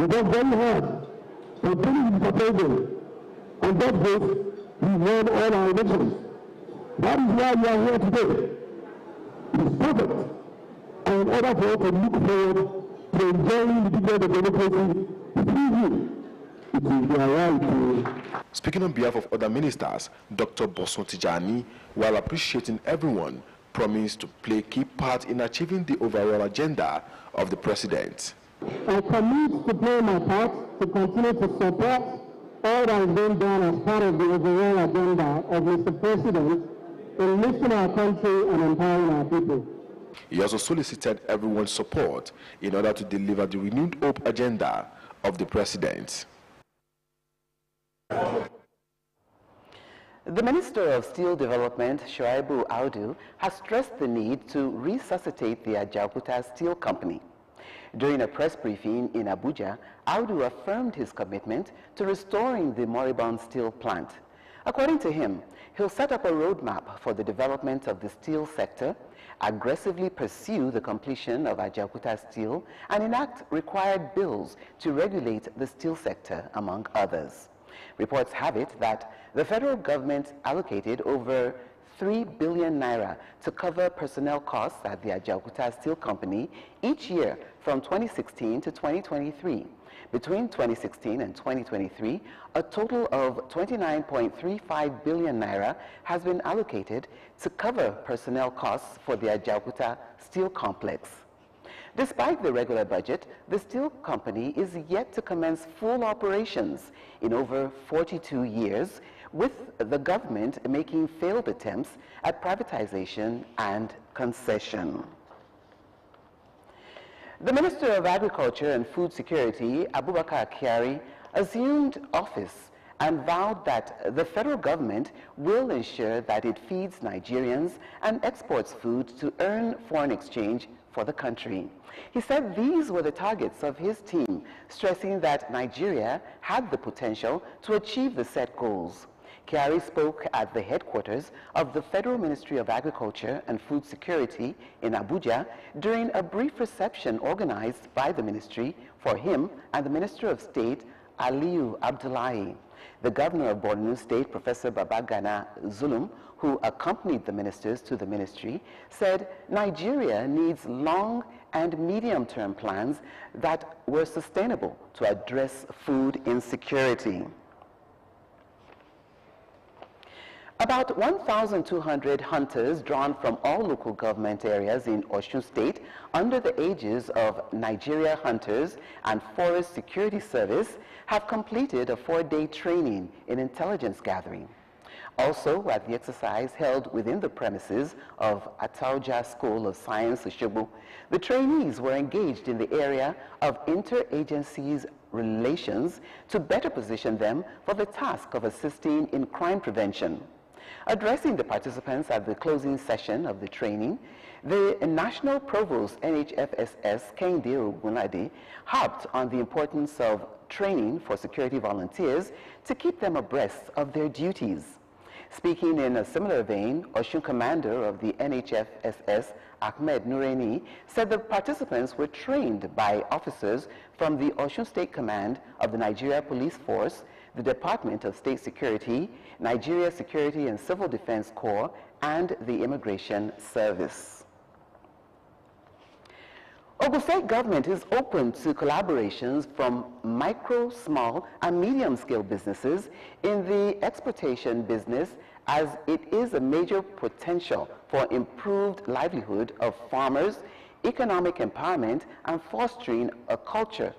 We worked very hard to finish the proposal. On that base, we won all our elections. That is why we are here today. It's perfect. And in order for us to look forward to enjoying the dividend of democracy through you, it is their right to... Speaking on behalf of other ministers, Dr. Boson Tijani, while appreciating everyone, promised to play a key part in achieving the overall agenda of the president. I commit to play my part to continue to support all that has been done as part of the overall agenda of Mr. President in lifting our country and empowering our people. He also solicited everyone's support in order to deliver the renewed hope agenda of the president. The Minister of Steel Development, Shuaibu Audu, has stressed the need to resuscitate the Abeokuta Steel Company. During a press briefing in Abuja, Audu affirmed his commitment to restoring the moribund steel plant. According to him, he'll set up a roadmap for the development of the steel sector, aggressively pursue the completion of Abeokuta Steel, and enact required bills to regulate the steel sector, among others. Reports have it that the federal government allocated over 3 billion naira to cover personnel costs at the Abeokuta Steel Company each year from 2016 to 2023. Between 2016 and 2023, a total of 29.35 billion naira has been allocated to cover personnel costs for the Abeokuta Steel Complex. Despite the regular budget, the steel company is yet to commence full operations in over 42 years, with the government making failed attempts at privatization and concession. The Minister of Agriculture and Food Security, Abubakar Kyari, assumed office and vowed that the federal government will ensure that it feeds Nigerians and exports food to earn foreign exchange for the country. He said these were the targets of his team, stressing that Nigeria had the potential to achieve the set goals. Kyari spoke at the headquarters of the Federal Ministry of Agriculture and Food Security in Abuja during a brief reception organized by the ministry for him and the Minister of State, Aliyu Abdullahi. The Governor of Borno State, Professor Babagana Zulum, who accompanied the ministers to the ministry, said Nigeria needs long and medium-term plans that were sustainable to address food insecurity. About 1,200 hunters drawn from all local government areas in Osun State under the aegis of Nigeria Hunters and Forest Security Service have completed a 4-day training in intelligence gathering. Also, at the exercise held within the premises of Atauja School of Science, Osogbo, the trainees were engaged in the area of interagencies relations to better position them for the task of assisting in crime prevention. Addressing the participants at the closing session of the training, the National Provost NHFSS Kehinde Ogunlade harped on the importance of training for security volunteers to keep them abreast of their duties. Speaking in a similar vein, Osun Commander of the NHFSS, Ahmed Nureni, said the participants were trained by officers from the Osun State Command of the Nigeria Police Force, the Department of State Security, Nigeria Security and Civil Defense Corps, and the Immigration Service. Ogun State government is open to collaborations from micro, small, and medium-scale businesses in the exportation business, as it is a major potential for improved livelihood of farmers, economic empowerment, and fostering a culture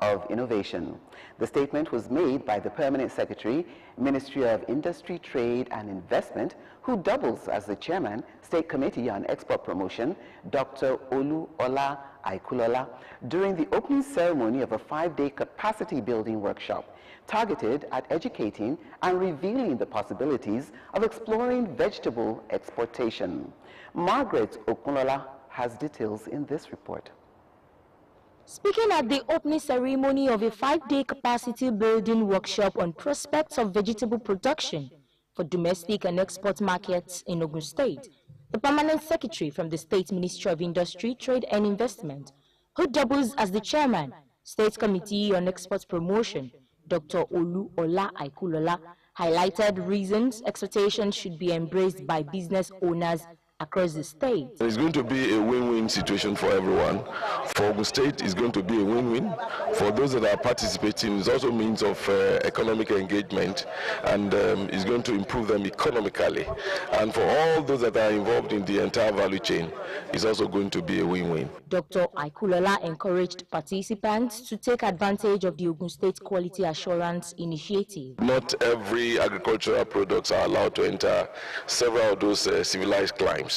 of innovation. The statement was made by the Permanent Secretary, Ministry of Industry, Trade and Investment, who doubles as the Chairman, State Committee on Export Promotion, Dr. Olu Ola Aikulola, during the opening ceremony of a 5-day capacity building workshop targeted at educating and revealing the possibilities of exploring vegetable exportation. Margaret Okunola has details in this report. Speaking at the opening ceremony of a 5-day capacity building workshop on prospects of vegetable production for domestic and export markets in Ogun State, the Permanent Secretary from the State Ministry of Industry, Trade and Investment, who doubles as the Chairman, State Committee on Export Promotion, Dr. Olu Ola Aikulola, highlighted reasons exportation should be embraced by business owners across the state. It's going to be a win-win situation for everyone. For Ogun State, it's going to be a win-win. For those that are participating, it's also means of economic engagement, and it's going to improve them economically. And for all those that are involved in the entire value chain, it's also going to be a win-win. Dr. Aikulola encouraged participants to take advantage of the Ogun State Quality Assurance Initiative. Not every agricultural products are allowed to enter several of those civilized climes.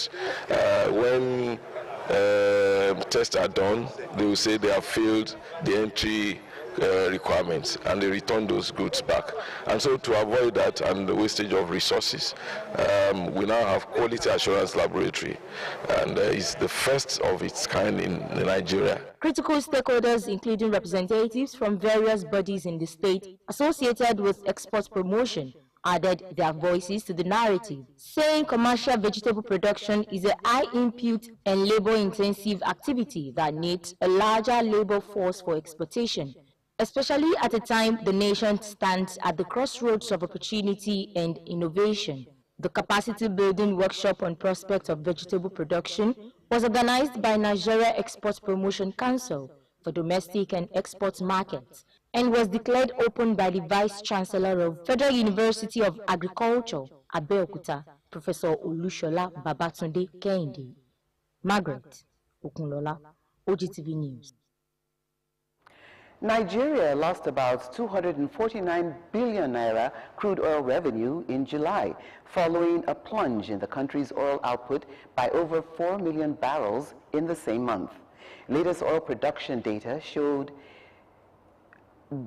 When tests are done, they will say they have failed the entry requirements, and they return those goods back. And so to avoid that and the wastage of resources, we now have Quality Assurance Laboratory, and it's the first of its kind in Nigeria. Critical stakeholders, including representatives from various bodies in the state associated with export promotion, added their voices to the narrative, saying commercial vegetable production is a high input and labor-intensive activity that needs a larger labor force for exportation, especially at a time the nation stands at the crossroads of opportunity and innovation. The capacity building workshop on prospects of vegetable production was organized by Nigeria Export Promotion Council for domestic and export markets and was declared open by the Vice Chancellor of Federal University of Agriculture, Abeokuta, Professor Olushola Babatunde Kehinde. Margaret Okunlola, Ogtv News. Nigeria lost about 249 billion naira crude oil revenue in July, following a plunge in the country's oil output by over 4 million barrels in the same month. Latest oil production data showed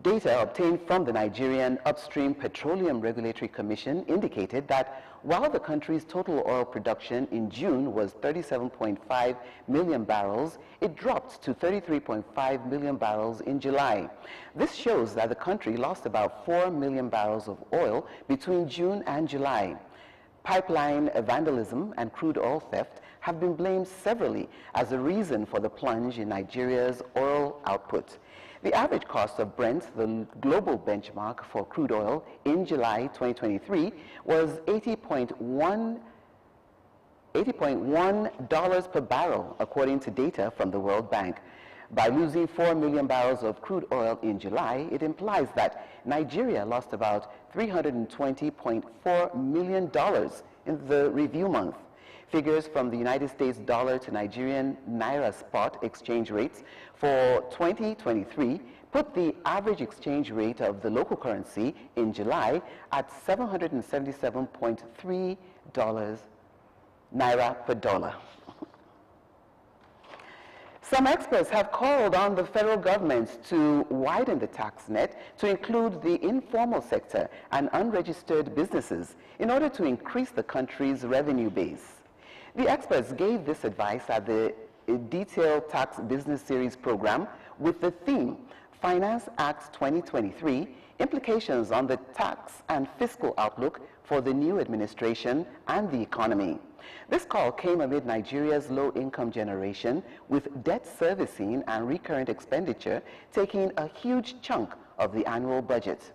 data obtained from the Nigerian Upstream Petroleum Regulatory Commission indicated that while the country's total oil production in June was 37.5 million barrels, it dropped to 33.5 million barrels in July. This shows that the country lost about 4 million barrels of oil between June and July. Pipeline vandalism and crude oil theft have been blamed severally as a reason for the plunge in Nigeria's oil output. The average cost of Brent, the global benchmark for crude oil, in July 2023 was $80.1 per barrel, according to data from the World Bank. By losing 4 million barrels of crude oil in July, it implies that Nigeria lost about $320.4 million in the review month. Figures from the United States dollar to Nigerian naira spot exchange rates for 2023 put the average exchange rate of the local currency in July at $777.3 naira per dollar. Some experts have called on the federal government to widen the tax net to include the informal sector and unregistered businesses in order to increase the country's revenue base. The experts gave this advice at the Detailed Tax Business Series program with the theme, Finance Act 2023, Implications on the Tax and Fiscal Outlook for the New Administration and the Economy. This call came amid Nigeria's low-income generation, with debt servicing and recurrent expenditure taking a huge chunk of the annual budget.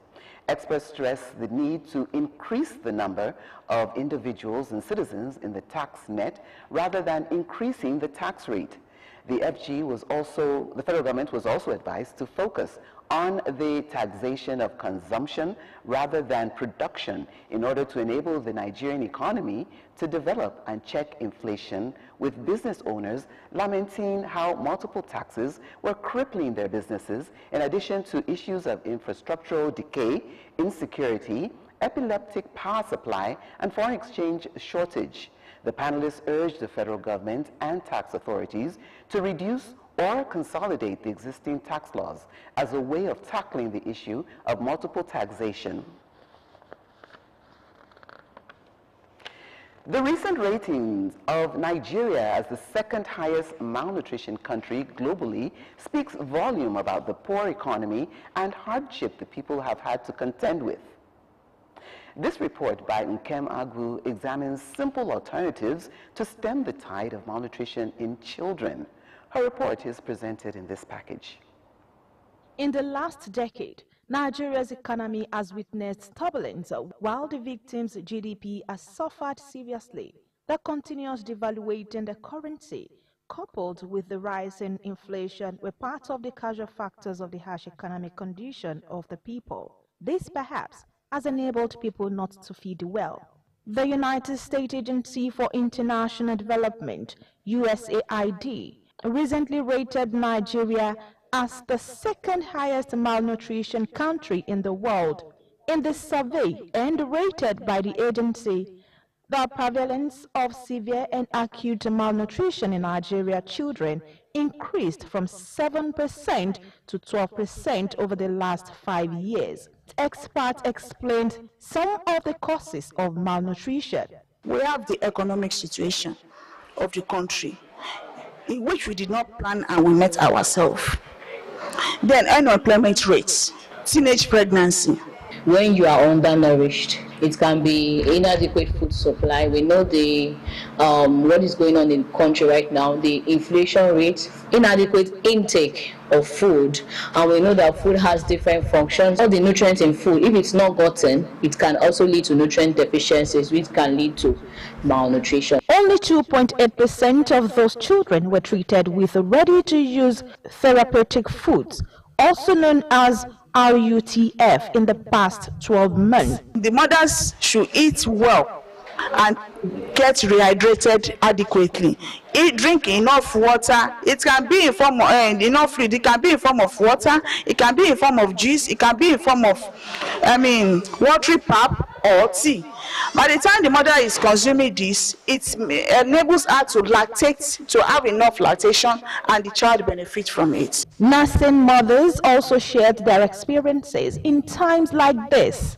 Experts stress the need to increase the number of individuals and citizens in the tax net rather than increasing the tax rate. The federal government was also advised to focus on the taxation of consumption rather than production in order to enable the Nigerian economy to develop and check inflation, with business owners lamenting how multiple taxes were crippling their businesses, in addition to issues of infrastructural decay, insecurity, epileptic power supply, and foreign exchange shortage. The panelists urged the federal government and tax authorities to reduce or consolidate the existing tax laws as a way of tackling the issue of multiple taxation. The recent ratings of Nigeria as the second highest malnutrition country globally speaks volume about the poor economy and hardship the people have had to contend with. This report by Nkem Agwu examines simple alternatives to stem the tide of malnutrition in children. Her report is presented in this package. In the last decade, Nigeria's economy has witnessed turbulence while the victims' GDP has suffered seriously. The continuous devaluation in the currency, coupled with the rise in inflation, were part of the causal factors of the harsh economic condition of the people. This perhaps has enabled people not to feed well. The United States Agency for International Development, USAID, recently rated Nigeria as the second highest malnutrition country in the world. In the survey and rated by the agency, the prevalence of severe and acute malnutrition in Nigeria children increased from 7% to 12% over the last 5 years. Experts explained some of the causes of malnutrition. We have the economic situation of the country in which we did not plan and we met ourselves. Then unemployment rates, teenage pregnancy. When you are undernourished, it can be inadequate food supply. We know the what is going on in the country right now, the inflation rate, inadequate intake of food, and we know that food has different functions. All the nutrients in food, if it's not gotten, it can also lead to nutrient deficiencies, which can lead to malnutrition. Only 2.8% of those children were treated with ready-to-use therapeutic foods, also known as RUTF, in the past 12 months. The mothers should eat well and get rehydrated adequately. Drink enough water. It can be in form of enough fluid. It can be in form of water. It can be in form of juice. It can be in form of, watery pap or tea. By the time the mother is consuming this, it enables her to lactate, to have enough lactation, and the child benefits from it. Nursing mothers also shared their experiences in times like this.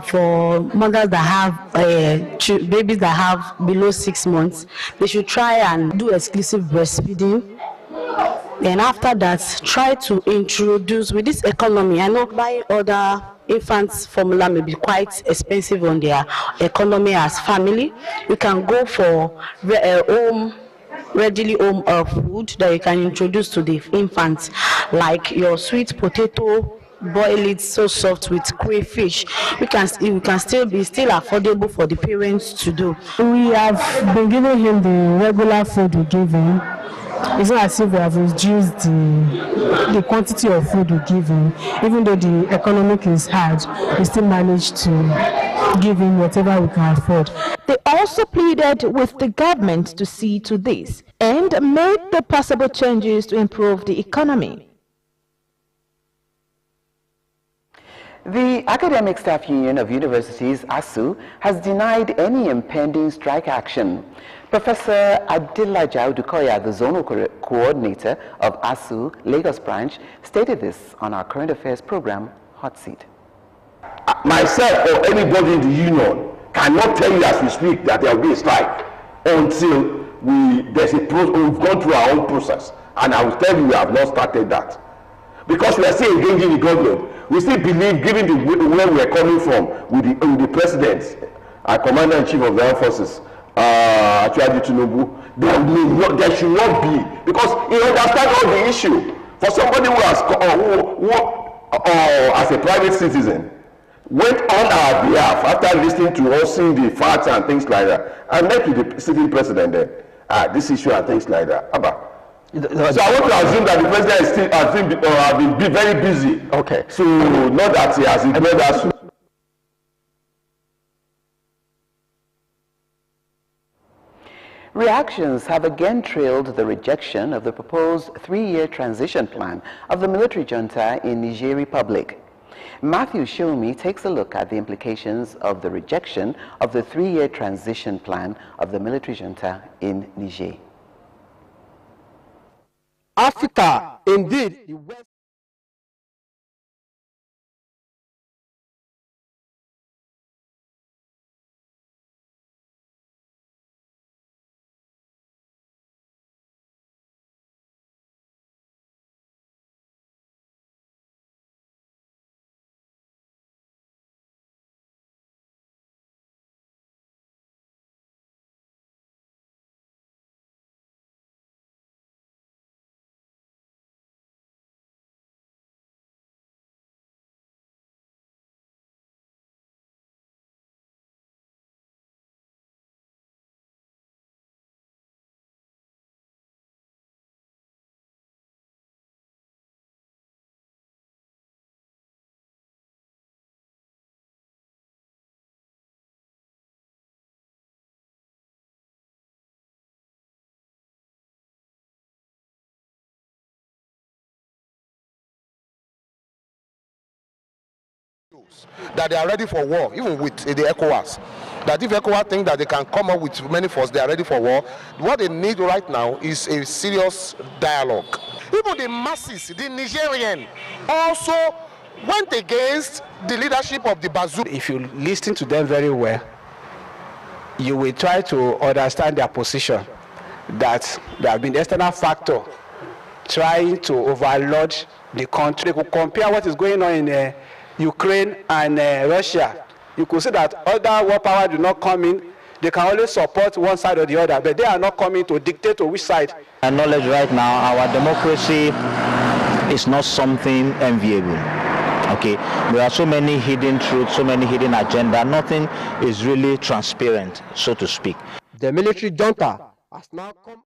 For mothers that have babies that have below 6 months, they should try and do exclusive breastfeeding. Then after that, try to introduce, with this economy, I know buying other infants formula may be quite expensive on their economy as family. You can go for readily home food that you can introduce to the infants, like your sweet potato, boil it so soft with crayfish. It can still be affordable for the parents to do. We have been giving him the regular food we give him. It's not as if we have reduced the quantity of food we give him. Even though the economic is hard, we still manage to give him whatever we can afford. They also pleaded with the government to see to this and made the possible changes to improve the economy. The Academic Staff Union of Universities, ASU, has denied any impending strike action. Professor Adilaja Udukoya, the zonal coordinator of ASU Lagos branch, stated this on our current affairs program, Hot Seat. Myself or anybody in the union cannot tell you as we speak that there will be a strike until we've gone through our own process. And I will tell you, we have not started that. Because we are still engaging the government. We still believe, given where we are coming from with the president, our commander-in-chief of the armed forces, Achuadi Tinubu, there should not be, because he understands all the issue. For somebody who as a private citizen, went on our behalf after listening to us, seeing the facts and things like that, and met with the sitting president then, this issue and things like that. So I want to assume that the president has been very busy. Okay. So not that he has ignored us. Reactions have again trailed the rejection of the proposed 3-year transition plan of the military junta in Niger Republic. Matthew Shomi takes a look at the implications of the rejection of the 3-year transition plan of the military junta in Niger. Africa, indeed, the West that they are ready for war, even with the ECOWAS. That if ECOWAS think that they can come up with many forces, they are ready for war. What they need right now is a serious dialogue. Even the masses, the Nigerian, also went against the leadership of the Bazoum. If you listen to them very well, you will try to understand their position, that there have been external factor trying to overload the country. You could compare what is going on in Ukraine and Russia. You could see that other world power do not come in. They can only support one side or the other, but they are not coming to dictate to which side. Our knowledge right now, our democracy is not something enviable. Okay, there are so many hidden truths, so many hidden agendas. Nothing is really transparent, so to speak. The military junta has now come.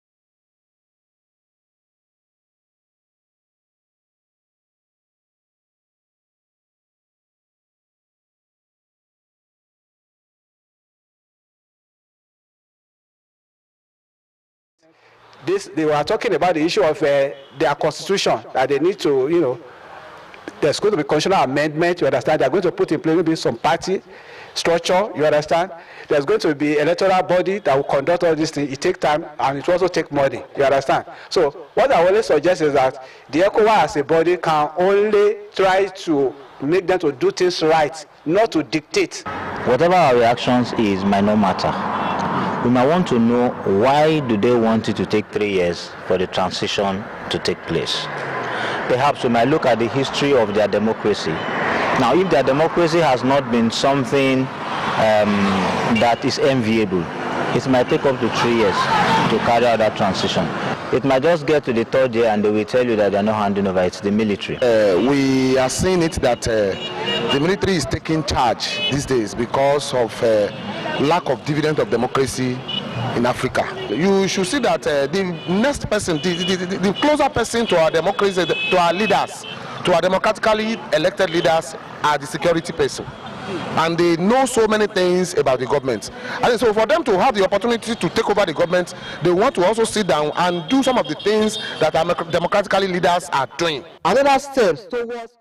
They were talking about the issue of their constitution, that they need to, there's going to be constitutional amendment, you understand? They're going to put in place maybe some party structure, you understand? There's going to be electoral body that will conduct all these things. It takes time and it will also take money, you understand? So what I always suggest is that the ECOWAS as a body can only try to make them to do things right, not to dictate. Whatever our reactions is might not matter. We might want to know why do they want it to take 3 years for the transition to take place. Perhaps we might look at the history of their democracy. Now, if their democracy has not been something that is enviable, it might take up to 3 years to carry out that transition. It might just get to the 3rd year and they will tell you that they are not handing over. It's the military. We are seeing it that the military is taking charge these days because of lack of dividend of democracy in Africa. You should see that the next person, the closer person to our democracy, to our leaders, to our democratically elected leaders, are the security person. And they know so many things about the government. And so for them to have the opportunity to take over the government, they want to also sit down and do some of the things that our democratically leaders are doing. Another steps towards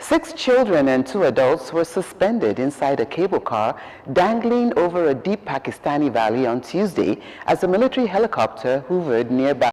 Six children and 2 adults were suspended inside a cable car dangling over a deep Pakistani valley on Tuesday as a military helicopter hovered nearby.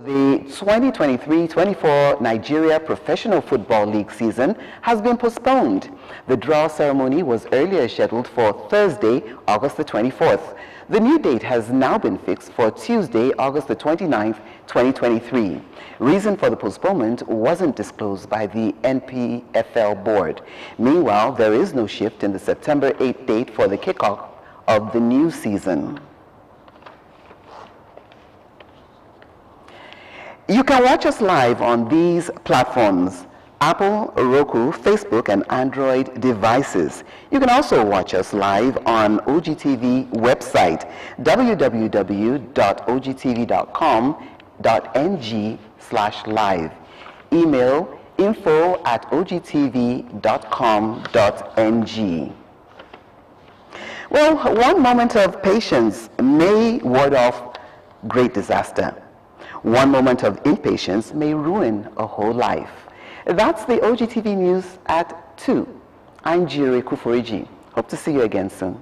The 2023-24 Nigeria Professional Football League season has been postponed. The draw ceremony was earlier scheduled for Thursday, August the 24th. The new date has now been fixed for Tuesday, August the 29th, 2023. Reason for the postponement wasn't disclosed by the NPFL board. Meanwhile, there is no shift in the September 8th date for the kickoff of the new season. You can watch us live on these platforms: Apple, Roku, Facebook, and Android devices. You can also watch us live on Ogtv website, www.ogtv.com.ng/live. Email info@ogtv.com.ng. Well, one moment of patience may ward off great disaster. One moment of impatience may ruin a whole life. That's the Ogtv News at 2. I'm Jire Kuforiji. Hope to see you again soon.